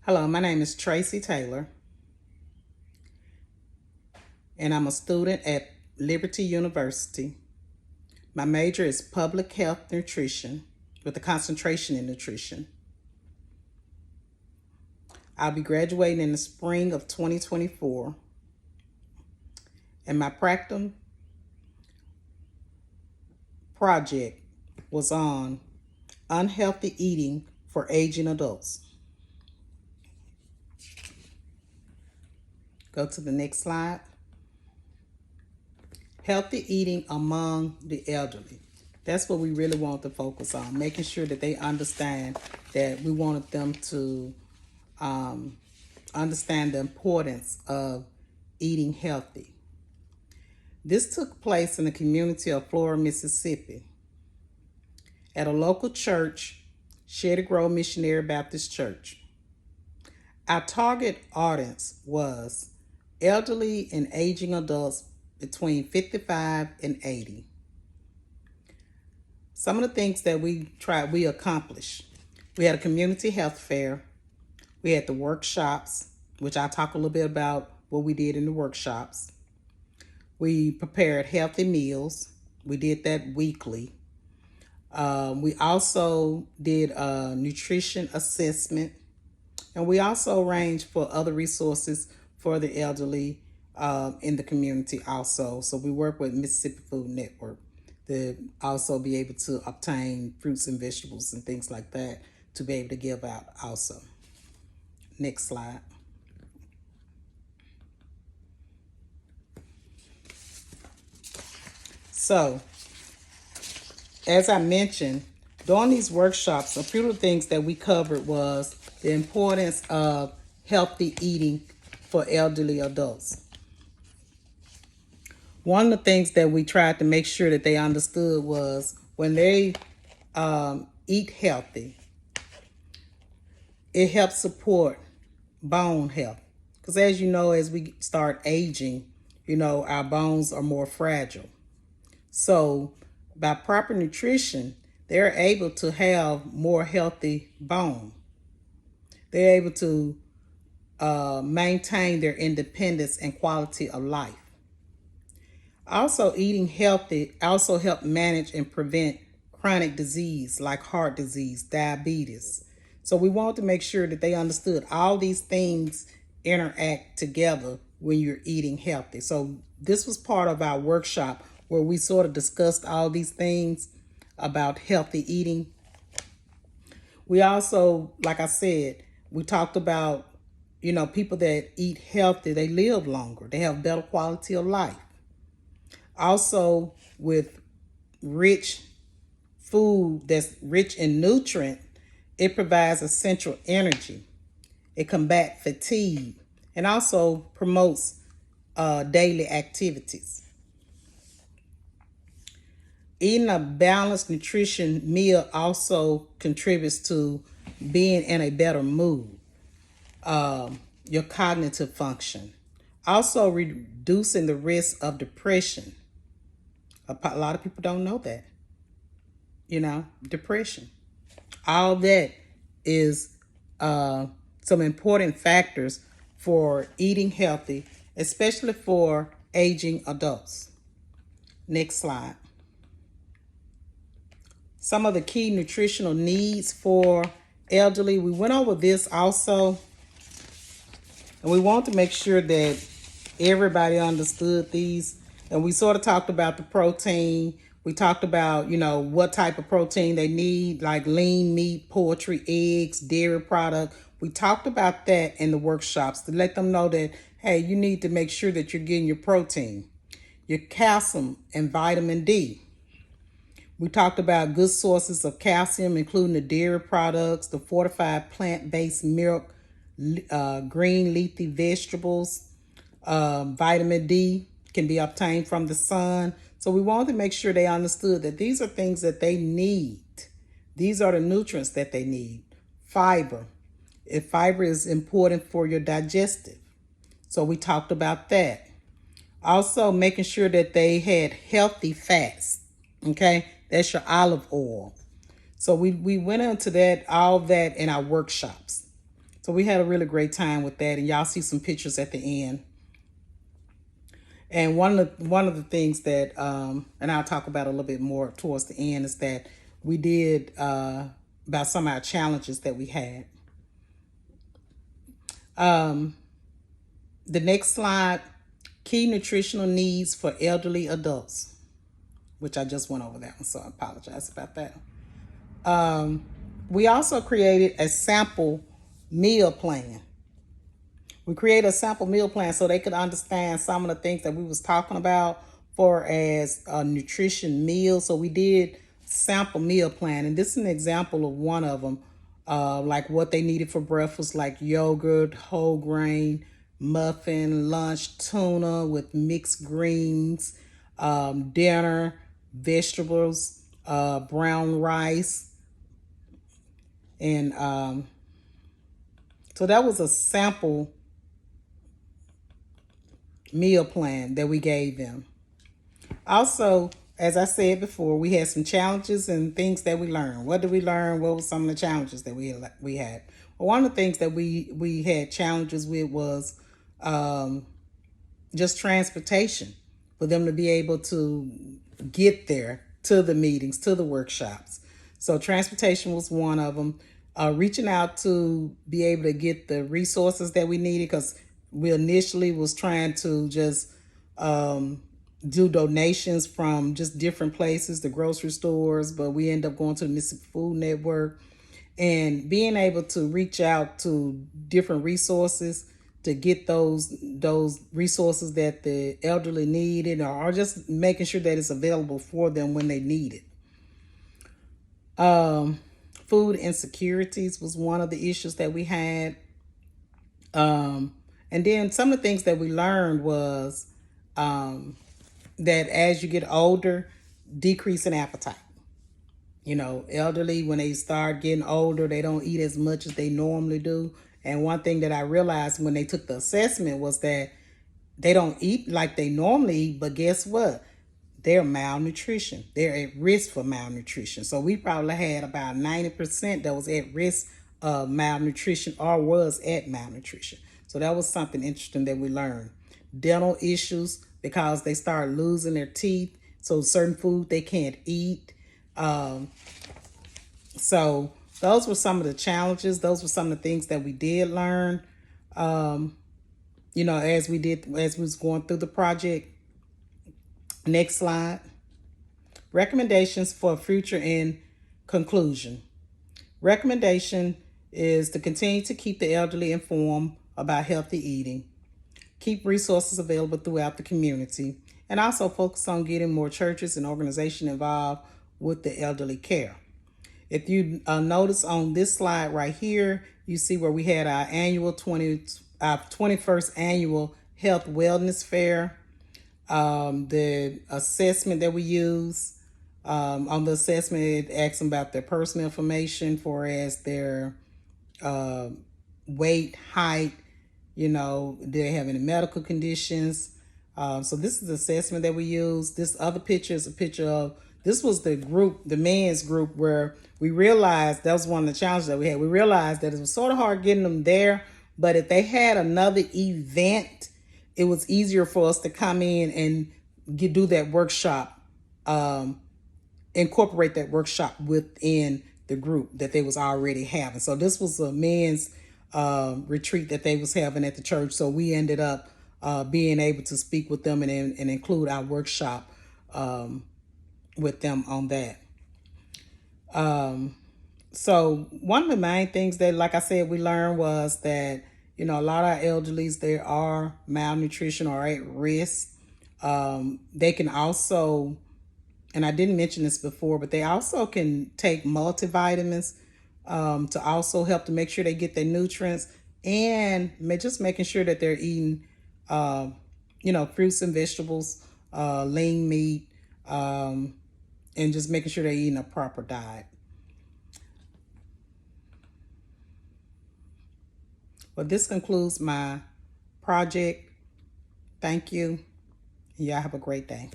Hello, my name is Tracy Taylor, and I'm a student at Liberty University. My major is public health nutrition with a concentration in nutrition. I'll be graduating in the spring of 2024, and my practicum project was on unhealthy eating for aging adults. Go to the next slide. Healthy eating among the elderly. That's what we really want to focus on, making sure that they understand that we wanted them to understand the importance of eating healthy. This took place in the community of Flora, Mississippi, at a local church, Shady Grove Missionary Baptist Church. Our target audience was elderly and aging adults between 55 and 80. Some of the things that we accomplished. We had a community health fair. We had the workshops, which I'll talk a little bit about what we did in the workshops. We prepared healthy meals. We did that weekly. We also did a nutrition assessment. And we also arranged for other resources for the elderly in the community also. So we work with Mississippi Food Network to also be able to obtain fruits and vegetables and things like that to be able to give out also. Next slide. So, as I mentioned, during these workshops, a few of the things that we covered was the importance of healthy eating for elderly adults. One of the things that we tried to make sure that they understood was when they eat healthy, it helps support bone health. Because as you know, as we start aging, our bones are more fragile. So by proper nutrition, they're able to have more healthy bone. They're able to maintain their independence and quality of life. Also, eating healthy also help manage and prevent chronic disease like heart disease, diabetes. So we want to make sure that they understood all these things interact together when you're eating healthy. So this was part of our workshop where we sort of discussed all these things about healthy eating. We also, like I said, we talked about, people that eat healthy, they live longer. They have better quality of life. Also, with rich food that's rich in nutrient, it provides essential energy. It combats fatigue and also promotes daily activities. Eating a balanced nutrition meal also contributes to being in a better mood, your cognitive function, also reducing the risk of depression. A lot of people don't know that, depression. All that is some important factors for eating healthy, especially for aging adults. Next slide. Some of the key nutritional needs for elderly. We went over this also, and we want to make sure that everybody understood these. And we sort of talked about the protein. We talked about, what type of protein they need, like lean meat, poultry, eggs, dairy product. We talked about that in the workshops to let them know that, hey, you need to make sure that you're getting your protein, your calcium, and vitamin D. We talked about good sources of calcium, including the dairy products, the fortified plant-based milk, green leafy vegetables. Vitamin D can be obtained from the sun. So we wanted to make sure they understood that these are things that they need. These are the nutrients that they need. Fiber. If fiber is important for your digestive. So we talked about that. Also making sure that they had healthy fats. Okay, that's your olive oil. So we went into that, all that in our workshops. So we had a really great time with that, and y'all see some pictures at the end. And one of the things that, and I'll talk about a little bit more towards the end, is that we did about some of our challenges that we had. The next slide, key nutritional needs for elderly adults, which I just went over that one, so I apologize about that. We also created a sample meal plan. We created a sample meal plan so they could understand some of the things that we was talking about for as a nutrition meal. So we did sample meal plan, and this is an example of one of them, like what they needed for breakfast, like yogurt, whole grain, muffin, lunch, tuna with mixed greens, dinner, vegetables, brown rice, and so that was a sample meal plan that we gave them. Also, as I said before, we had some challenges and things that we learned. What did we learn? What were some of the challenges that we had? Well, one of the things that we had challenges with was just transportation, for them to be able to get there to the meetings, to the workshops. So transportation was one of them. Reaching out to be able to get the resources that we needed, because we initially was trying to just do donations from just different places, the grocery stores, but we end up going to the Mississippi Food Network, and being able to reach out to different resources to get those resources that the elderly needed, or just making sure that it's available for them when they need it. Food insecurities was one of the issues that we had. And then some of the things that we learned was that as you get older, decrease in appetite. You know, elderly, when they start getting older, they don't eat as much as they normally do. And one thing that I realized when they took the assessment was that they don't eat like they normally eat, but guess what? They're malnutrition. They're at risk for malnutrition. So we probably had about 90% that was at risk of malnutrition or was at malnutrition. So that was something interesting that we learned. Dental issues, because they start losing their teeth. So certain food they can't eat. So those were some of the challenges. Those were some of the things that we did learn, you know, as we was going through the project. Next slide. Recommendations for future and conclusion. Recommendation is to continue to keep the elderly informed about healthy eating, keep resources available throughout the community, and also focus on getting more churches and organizations involved with the elderly care. If you notice on this slide right here, you see where we had our 21st annual health wellness fair. The assessment that we use, on the assessment, it asks them about their personal information for as their weight, height, you know, do they have any medical conditions? So this is the assessment that we use. This other picture is a picture of, this was the group, the men's group, where we realized that was one of the challenges that we had. We realized that it was sort of hard getting them there, but if they had another event, it was easier for us to come in and do that workshop, incorporate that workshop within the group that they was already having. So this was a men's retreat that they was having at the church. So we ended up being able to speak with them and include our workshop with them on that. So one of the main things that, like I said, we learned was that, you know, a lot of our elderlies, they are malnutrition or at risk. They can also, and I didn't mention this before, but they also can take multivitamins to also help to make sure they get their nutrients, and just making sure that they're eating, you know, fruits and vegetables, lean meat, and just making sure they're eating a proper diet. Well, this concludes my project. Thank you. Y'all have a great day.